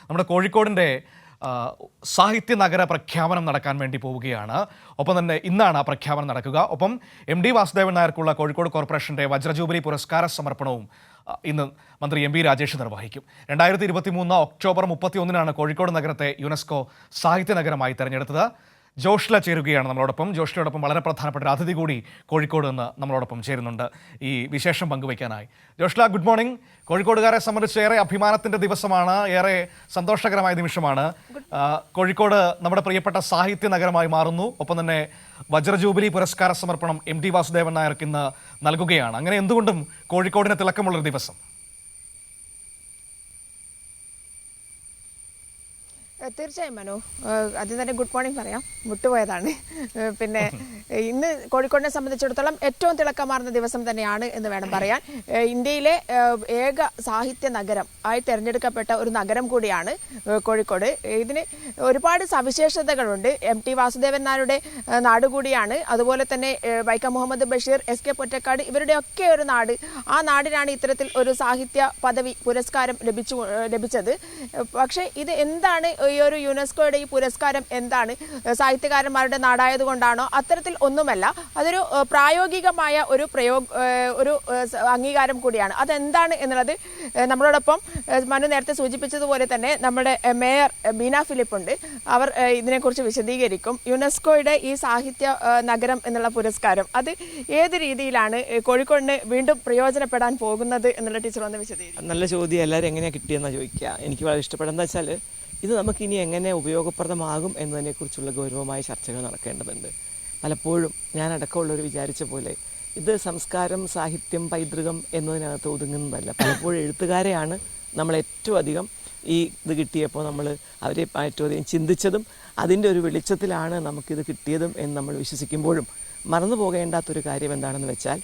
നമ്മുടെ കോഴിക്കോടിൻ്റെ സാഹിത്യ നഗര പ്രഖ്യാപനം നടക്കാൻ വേണ്ടി പോവുകയാണ്. ഒപ്പം തന്നെ ഇന്നാണ് ആ പ്രഖ്യാപനം നടക്കുക. ഒപ്പം MD വാസുദേവൻ നായർക്കുള്ള കോഴിക്കോട് കോർപ്പറേഷൻ്റെ വജ്രജൂബിലി പുരസ്കാര സമർപ്പണവും ഇന്ന് മന്ത്രി MB രാജേഷ് നിർവഹിക്കും. 2023 ഒക്ടോബർ 31 കോഴിക്കോട് നഗരത്തെ യുനെസ്കോ സാഹിത്യ നഗരമായി തെരഞ്ഞെടുത്തത്. ജോഷ്ല ചേരുകയാണ് നമ്മളോടൊപ്പം. ജോഷ്ലയോടൊപ്പം വളരെ പ്രധാനപ്പെട്ട ഒരു അതിഥി കൂടി കോഴിക്കോട് നിന്ന് നമ്മളോടൊപ്പം ചേരുന്നുണ്ട് ഈ വിശേഷം പങ്കുവയ്ക്കാനായി. Joshla, good morning. കോഴിക്കോടുകാരെ സംബന്ധിച്ച് ഏറെ അഭിമാനത്തിൻ്റെ ദിവസമാണ്, ഏറെ സന്തോഷകരമായ നിമിഷമാണ്. കോഴിക്കോട് നമ്മുടെ പ്രിയപ്പെട്ട സാഹിത്യ നഗരമായി മാറുന്നു. ഒപ്പം തന്നെ വജ്രജൂബിലി പുരസ്കാര സമർപ്പണം MD വാസുദേവൻ നായർക്ക് ഇന്ന് നൽകുകയാണ്. അങ്ങനെ എന്തുകൊണ്ടും കോഴിക്കോടിന് തിളക്കമുള്ളൊരു ദിവസം. തീർച്ചയായും മനു, ആദ്യം തന്നെ ഗുഡ് മോർണിംഗ് പറയാം, വിട്ടുപോയതാണ്. പിന്നെ ഇന്ന് കോഴിക്കോടിനെ സംബന്ധിച്ചിടത്തോളം ഏറ്റവും തിളക്കമാർന്ന ദിവസം തന്നെയാണ് എന്ന് വേണം പറയാൻ. ഇന്ത്യയിലെ ഏക സാഹിത്യ നഗരം ആയി തിരഞ്ഞെടുക്കപ്പെട്ട ഒരു നഗരം കൂടിയാണ് കോഴിക്കോട്. ഇതിന് ഒരുപാട് സവിശേഷതകളുണ്ട്. MT വാസുദേവൻ നായരുടെ നാട് കൂടിയാണ്. അതുപോലെ തന്നെ വൈക്കം മുഹമ്മദ് ബഷീർ, SK പൊറ്റക്കാട് ഇവരുടെയൊക്കെ ഒരു നാട്. ആ നാടിനാണ് ഇത്തരത്തിൽ ഒരു സാഹിത്യ പദവി പുരസ്കാരം ലഭിച്ചത്. പക്ഷേ ഇത് എന്താണ്, ഈ ഒരു യുനെസ്കോയുടെ ഈ പുരസ്കാരം എന്താണ്? സാഹിത്യകാരന്മാരുടെ നാടായതുകൊണ്ടാണോ? അത്തരത്തിൽ ഒന്നുമല്ല. അതൊരു പ്രായോഗികമായ ഒരു അംഗീകാരം കൂടിയാണ്. അതെന്താണ് എന്നുള്ളത് നമ്മളോടൊപ്പം മനു നേരത്തെ സൂചിപ്പിച്ചതുപോലെ തന്നെ നമ്മുടെ മേയർ ബീന ഫിലിപ്പ് ഉണ്ട്. അവർ ഇതിനെക്കുറിച്ച് വിശദീകരിക്കും. യുനെസ്കോയുടെ ഈ സാഹിത്യ നഗരം എന്നുള്ള പുരസ്കാരം അത് ഏത് രീതിയിലാണ് കോഴിക്കോടിന് വീണ്ടും പ്രയോജനപ്പെടാൻ പോകുന്നത് എന്നുള്ള ടീച്ചർ ഒന്ന് വിശദീകരിക്കും. നല്ല ചോദ്യം. എല്ലാവരും എങ്ങനെയാണ് കിട്ടിയെന്നാണ് ചോദിക്കുക. എനിക്ക് വളരെ ഇഷ്ടപ്പെടുന്നത് വെച്ചാൽ ഇത് നമുക്കിനി എങ്ങനെ ഉപയോഗപ്രദമാകും എന്നതിനെക്കുറിച്ചുള്ള ഗൗരവമായ ചർച്ചകൾ നടക്കേണ്ടതുണ്ട്. പലപ്പോഴും ഞാനടക്കമുള്ളവർ വിചാരിച്ച പോലെ ഇത് സംസ്കാരം, സാഹിത്യം, പൈതൃകം എന്നതിനകത്ത് ഒതുങ്ങുന്നതല്ല. പലപ്പോഴും എഴുത്തുകാരെയാണ് നമ്മൾ ഏറ്റവും അധികം ഇത് കിട്ടിയപ്പോൾ നമ്മൾ അവരെ ഏറ്റവും അധികം ചിന്തിച്ചതും അതിൻ്റെ ഒരു വെളിച്ചത്തിലാണ് നമുക്കിത് കിട്ടിയതും എന്ന് നമ്മൾ വിശ്വസിക്കുമ്പോഴും മറന്നു പോകേണ്ടാത്തൊരു കാര്യം എന്താണെന്ന് വെച്ചാൽ,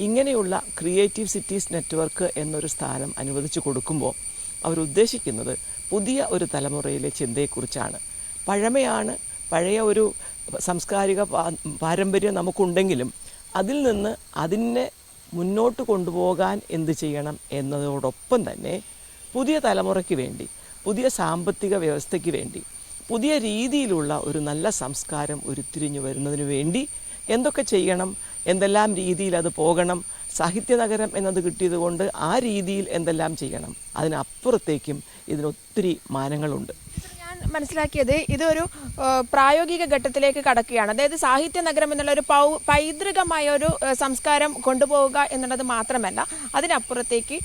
ഇങ്ങനെയുള്ള ക്രിയേറ്റീവ് സിറ്റീസ് നെറ്റ്വർക്ക് എന്നൊരു സ്ഥാനം അനുവദിച്ചു കൊടുക്കുമ്പോൾ അവരുദ്ദേശിക്കുന്നത് പുതിയ ഒരു തലമുറയിലെ ചിന്തയെക്കുറിച്ചാണ്. പഴയ ഒരു സാംസ്കാരിക പാരമ്പര്യം നമുക്കുണ്ടെങ്കിലും അതിൽ നിന്ന് അതിനെ മുന്നോട്ട് കൊണ്ടുപോകാൻ എന്ത് ചെയ്യണം എന്നതോടൊപ്പം തന്നെ പുതിയ തലമുറയ്ക്ക് വേണ്ടി, പുതിയ സാമ്പത്തിക വ്യവസ്ഥയ്ക്ക് വേണ്ടി, പുതിയ രീതിയിലുള്ള ഒരു നല്ല സംസ്കാരം ഉരുത്തിരിഞ്ഞു വരുന്നതിന് വേണ്ടി എന്തൊക്കെ ചെയ്യണം, എന്തെല്ലാം രീതിയിൽ അത് പോകണം, സാഹിത്യ നഗരം എന്നത് കിട്ടിയത് കൊണ്ട് ആ രീതിയിൽ എന്തെല്ലാം ചെയ്യണം, അതിനപ്പുറത്തേക്കും ഇതിനൊത്തിരി മാനങ്ങളുണ്ട്. മനസ്സിലാക്കിയത് ഇതൊരു പ്രായോഗിക ഘട്ടത്തിലേക്ക് കടക്കുകയാണ്. അതായത് സാഹിത്യ നഗരം എന്നുള്ള ഒരു പൈതൃകമായ ഒരു സംസ്കാരം കൊണ്ടുപോവുക എന്നുള്ളത് മാത്രമല്ല, അതിനപ്പുറത്തേക്ക്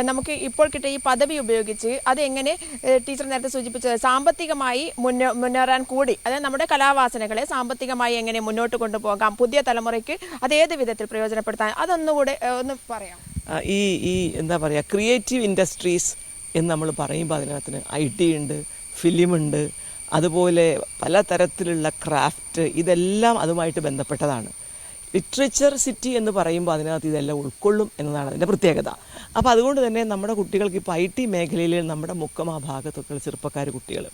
നമുക്ക് ഇപ്പോൾ കിട്ടിയ ഈ പദവി ഉപയോഗിച്ച് അതെങ്ങനെ ടീച്ചർ നേരത്തെ സൂചിപ്പിച്ചത് സാമ്പത്തികമായി മുന്നേറാൻ കൂടി, അതായത് നമ്മുടെ കലാവാസനകളെ സാമ്പത്തികമായി എങ്ങനെ മുന്നോട്ട് കൊണ്ടുപോകാം, പുതിയ തലമുറയ്ക്ക് അതേത് വിധത്തിൽ പ്രയോജനപ്പെടുത്താൻ, അതൊന്നുകൂടെ ഒന്ന് പറയാം. ഈ എന്താ പറയുക, ക്രിയേറ്റീവ് ഇൻഡസ്ട്രീസ് എന്ന് നമ്മൾ പറയുമ്പോൾ അതിനകത്തിന് IT ഉണ്ട്, ഫിലിമുണ്ട്, അതുപോലെ പലതരത്തിലുള്ള ക്രാഫ്റ്റ്, ഇതെല്ലാം അതുമായിട്ട് ബന്ധപ്പെട്ടതാണ്. ലിറ്ററേച്ചർ സിറ്റി എന്ന് പറയുമ്പോൾ അതിനകത്ത് ഇതെല്ലാം ഉൾക്കൊള്ളും എന്നതാണ് അതിൻ്റെ പ്രത്യേകത. അപ്പോൾ അതുകൊണ്ട് തന്നെ നമ്മുടെ കുട്ടികൾക്ക് ഇപ്പോൾ IT മേഖലയിൽ നമ്മുടെ മുക്കം ആ ഭാഗത്തൊക്കെയുള്ള ചെറുപ്പക്കാർ കുട്ടികൾ,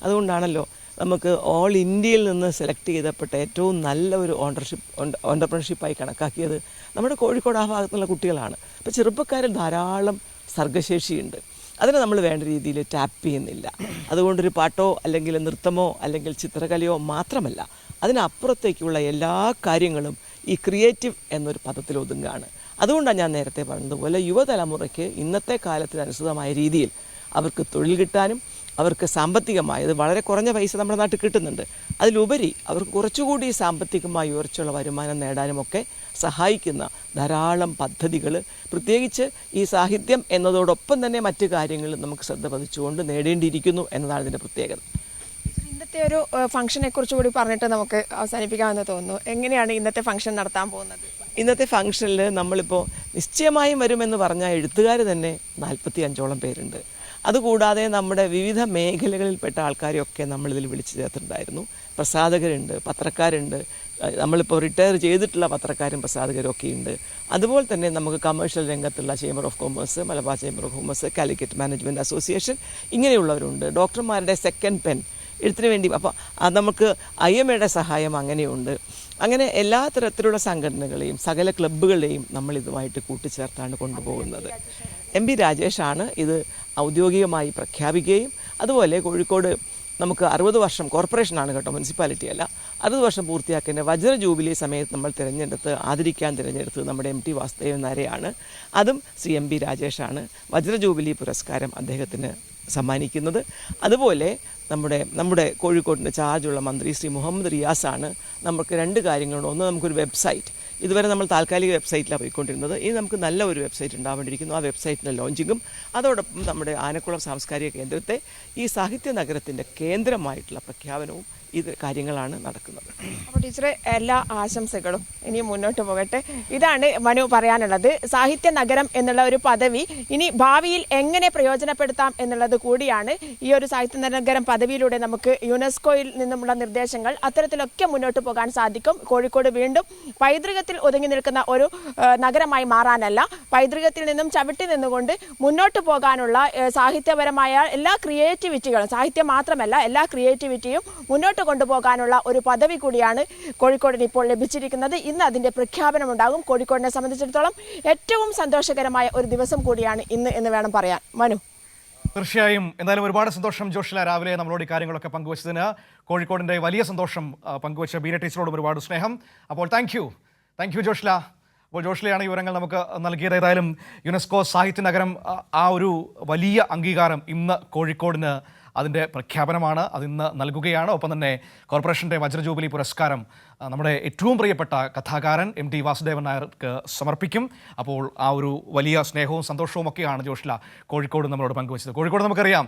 അതുകൊണ്ടാണല്ലോ നമുക്ക് ഓൾ ഇന്ത്യയിൽ നിന്ന് സെലക്ട് ചെയ്തപ്പെട്ട ഏറ്റവും നല്ല ഒരു ഓണ്ടർപ്രണർഷിപ്പായി കണക്കാക്കിയത് നമ്മുടെ കോഴിക്കോട് ആ ഭാഗത്തുള്ള കുട്ടികളാണ്. അപ്പോൾ ചെറുപ്പക്കാരിൽ ധാരാളം സർഗ്ഗശേഷിയുണ്ട്. അതിനെ നമ്മൾ വേണ്ട രീതിയിൽ ടാപ്പ് ചെയ്യുന്നില്ല. അതുകൊണ്ടൊരു പാട്ടോ അല്ലെങ്കിൽ നൃത്തമോ അല്ലെങ്കിൽ ചിത്രകലയോ മാത്രമല്ല, അതിനപ്പുറത്തേക്കുള്ള എല്ലാ കാര്യങ്ങളും ഈ ക്രിയേറ്റീവ് എന്നൊരു പദത്തിൽ ഒതുങ്ങുകയാണ്. അതുകൊണ്ടാണ് ഞാൻ നേരത്തെ പറഞ്ഞതുപോലെ യുവതലമുറയ്ക്ക് ഇന്നത്തെ കാലത്തിനനുസൃതമായ രീതിയിൽ അവർക്ക് തൊഴിൽ കിട്ടാനും അവർക്ക് സാമ്പത്തികമായത് വളരെ കുറഞ്ഞ പൈസ നമ്മുടെ നാട്ടിൽ കിട്ടുന്നുണ്ട്, അതിലുപരി അവർക്ക് കുറച്ചുകൂടി സാമ്പത്തികമായി ഉയർച്ചയുള്ള വരുമാനം നേടാനുമൊക്കെ സഹായിക്കുന്ന ധാരാളം പദ്ധതികൾ, പ്രത്യേകിച്ച് ഈ സാഹിത്യം എന്നതോടൊപ്പം തന്നെ മറ്റു കാര്യങ്ങളിൽ നമുക്ക് ശ്രദ്ധ പതിച്ചുകൊണ്ട് നേടേണ്ടിയിരിക്കുന്നു എന്നതാണ് ഇതിൻ്റെ പ്രത്യേകത. ഇന്നത്തെ ഒരു ഫംഗ്ഷനെ കുറിച്ച് കൂടി പറഞ്ഞിട്ട് നമുക്ക് അവസാനിപ്പിക്കാമെന്ന് തോന്നുന്നു. എങ്ങനെയാണ് ഇന്നത്തെ ഫംഗ്ഷൻ നടത്താൻ പോകുന്നത്? ഇന്നത്തെ ഫംഗ്ഷനിൽ നമ്മളിപ്പോൾ നിശ്ചയമായും വരുമെന്ന് പറഞ്ഞാൽ എഴുത്തുകാർ തന്നെ 45ഓളം പേരുണ്ട്. അതുകൂടാതെ നമ്മുടെ വിവിധ മേഖലകളിൽപ്പെട്ട ആൾക്കാരെയൊക്കെ നമ്മളിതിൽ വിളിച്ചു ചേർത്തിട്ടുണ്ടായിരുന്നു. പ്രസാധകരുണ്ട്, പത്രക്കാരുണ്ട്, നമ്മളിപ്പോൾ റിട്ടയർ ചെയ്തിട്ടുള്ള പത്രക്കാരും പ്രസാധകരും ഒക്കെ ഉണ്ട്. അതുപോലെ തന്നെ നമുക്ക് കമേഴ്ഷ്യൽ രംഗത്തുള്ള chamber of commerce, Malabar chamber of commerce, Calicut management association, ഇങ്ങനെയുള്ളവരുണ്ട്. ഡോക്ടർമാരുടെ സെക്കൻഡ് പെൻ എഴുത്തിന് വേണ്ടി, അപ്പോൾ നമുക്ക് IMAയുടെ സഹായം അങ്ങനെയുണ്ട്. അങ്ങനെ എല്ലാ തരത്തിലുള്ള സംഘടനകളെയും സകല ക്ലബ്ബുകളെയും നമ്മൾ ഇതുമായിട്ട് കൂട്ടിച്ചേർത്താണ് കൊണ്ടുപോകുന്നത്. MB രാജേഷാണ് ഇത് ഔദ്യോഗികമായി പ്രഖ്യാപിക്കുകയും അതുപോലെ കോഴിക്കോട് നമുക്ക് 60 വർഷം, കോർപ്പറേഷനാണ് കേട്ടോ, മുനിസിപ്പാലിറ്റി അല്ല, 60 വർഷം പൂർത്തിയാക്കിയ വജ്ര ജൂബിലി സമയത്ത് നമ്മൾ ആദരിക്കാൻ തിരഞ്ഞെടുത്തത് നമ്മുടെ MT വാസുദേവൻ നായരെയാണ്. അതും CMB രാജേഷാണ് വജ്ര ജൂബിലി പുരസ്കാരം അദ്ദേഹത്തിന് സമ്മാനിക്കുന്നത്. അതുപോലെ നമ്മുടെ കോഴിക്കോടിൻ്റെ ചാർജുള്ള മന്ത്രി ശ്രീ മുഹമ്മദ് റിയാസാണ് നമുക്ക് 2 കാര്യങ്ങളുണ്ട്. ഒന്ന്, നമുക്കൊരു വെബ്സൈറ്റ്, ഇതുവരെ നമ്മൾ താൽക്കാലിക വെബ്സൈറ്റിലാണ് പോയിക്കൊണ്ടിരുന്നത്, ഇനി നമുക്ക് നല്ല ഒരു വെബ്സൈറ്റ് ഉണ്ടാവേണ്ടിയിരിക്കുന്നു. ആ വെബ്സൈറ്റിൻ്റെ ലോഞ്ചിങ്ങും അതോടൊപ്പം നമ്മുടെ ആനക്കുളം സാംസ്കാരിക കേന്ദ്രത്തെ ഈ സാഹിത്യ നഗരത്തിൻ്റെ കേന്ദ്രമായിട്ടുള്ള പ്രഖ്യാപനവും കാര്യങ്ങളാണ് നടക്കുന്നത്. അപ്പോൾ ടീച്ചറെ, എല്ലാ ആശംസകളും ഇനി മുന്നോട്ട് പോകട്ടെ. ഇതാണ് മനു പറയാനുള്ളത്. സാഹിത്യ നഗരം എന്നുള്ള ഒരു പദവി ഇനി ഭാവിയിൽ എങ്ങനെ പ്രയോജനപ്പെടുത്താം എന്നുള്ളത് കൂടിയാണ്. ഈ ഒരു സാഹിത്യ നഗരം പദവിയിലൂടെ നമുക്ക് യുനെസ്കോയിൽ നിന്നുമുള്ള നിർദ്ദേശങ്ങൾ അത്തരത്തിലൊക്കെ മുന്നോട്ട് പോകാൻ സാധിക്കും. കോഴിക്കോട് വീണ്ടും പൈതൃകത്തിൽ ഒതുങ്ങി നിൽക്കുന്ന ഒരു നഗരമായി മാറാനല്ല, പൈതൃകത്തിൽ നിന്നും ചവിട്ടി നിന്നുകൊണ്ട് മുന്നോട്ട് പോകാനുള്ള സാഹിത്യപരമായ എല്ലാ ക്രിയേറ്റിവിറ്റികളും, സാഹിത്യം മാത്രമല്ല എല്ലാ ക്രിയേറ്റിവിറ്റിയും മുന്നോട്ട് കൊണ്ടുപോകാനുള്ള ഒരു പദവി കൂടിയാണ് കോഴിക്കോടിന് ഇപ്പോൾ ലഭിച്ചിരിക്കുന്നത്. ഇന്ന് അതിന്റെ പ്രഖ്യാപനമുണ്ടാകും. കോഴിക്കോടിനെ സംബന്ധിച്ചിടത്തോളം ഏറ്റവും സന്തോഷകരമായ ഒരു ദിവസം കൂടിയാണ് ഇന്ന് എന്ന് വേണം പറയാൻ. മനു? തീർച്ചയായും. എന്തായാലും ഒരുപാട് സന്തോഷം ജോഷ്ല, രാവിലെ നമ്മളോട് ഈ കാര്യങ്ങളൊക്കെ പങ്കുവച്ചതിന്. കോഴിക്കോടിൻ്റെ വലിയ സന്തോഷം പങ്കുവച്ച ബീന ടീച്ചറോടും ഒരുപാട് സ്നേഹം. അപ്പോൾ താങ്ക് യു ജോഷ്ല. അപ്പോൾ ജോഷ്ലയാണ് ഈ വിവരങ്ങൾ നമുക്ക് നൽകിയത്. ഏതായാലും യുനെസ്കോ സാഹിത്യ നഗരം ആ ഒരു വലിയ അംഗീകാരം ഇന്ന് കോഴിക്കോടിന് അതിൻ്റെ പ്രഖ്യാപനമാണ്, അതിന്ന് നൽകുകയാണ്. ഒപ്പം തന്നെ കോർപ്പറേഷൻ്റെ വജ്ര ജൂബിലി പുരസ്കാരം നമ്മുടെ ഏറ്റവും പ്രിയപ്പെട്ട കഥാകാരൻ MT വാസുദേവൻ നായർക്ക് സമർപ്പിക്കും. അപ്പോൾ ആ ഒരു വലിയ സ്നേഹവും സന്തോഷവും ഒക്കെയാണ് ജോഷ്ല കോഴിക്കോട് നമ്മളോട് പങ്കുവച്ചത്. കോഴിക്കോട് നമുക്കറിയാം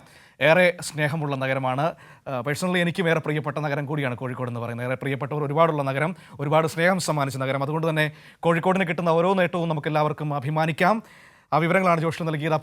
ഏറെ സ്നേഹമുള്ള നഗരമാണ്. പേഴ്സണലി എനിക്കും ഏറെ പ്രിയപ്പെട്ട നഗരം കൂടിയാണ് കോഴിക്കോട് എന്ന് പറയുന്നത്. ഏറെ പ്രിയപ്പെട്ടവർ ഒരുപാടുള്ള നഗരം, ഒരുപാട് സ്നേഹം സമ്മാനിച്ച നഗരം. അതുകൊണ്ട് തന്നെ കോഴിക്കോടിന് കിട്ടുന്ന ഓരോ നേട്ടവും നമുക്ക് എല്ലാവർക്കും അഭിമാനിക്കാം. ആ വിവരങ്ങളാണ് ജോഷ്ല നൽകിയത്.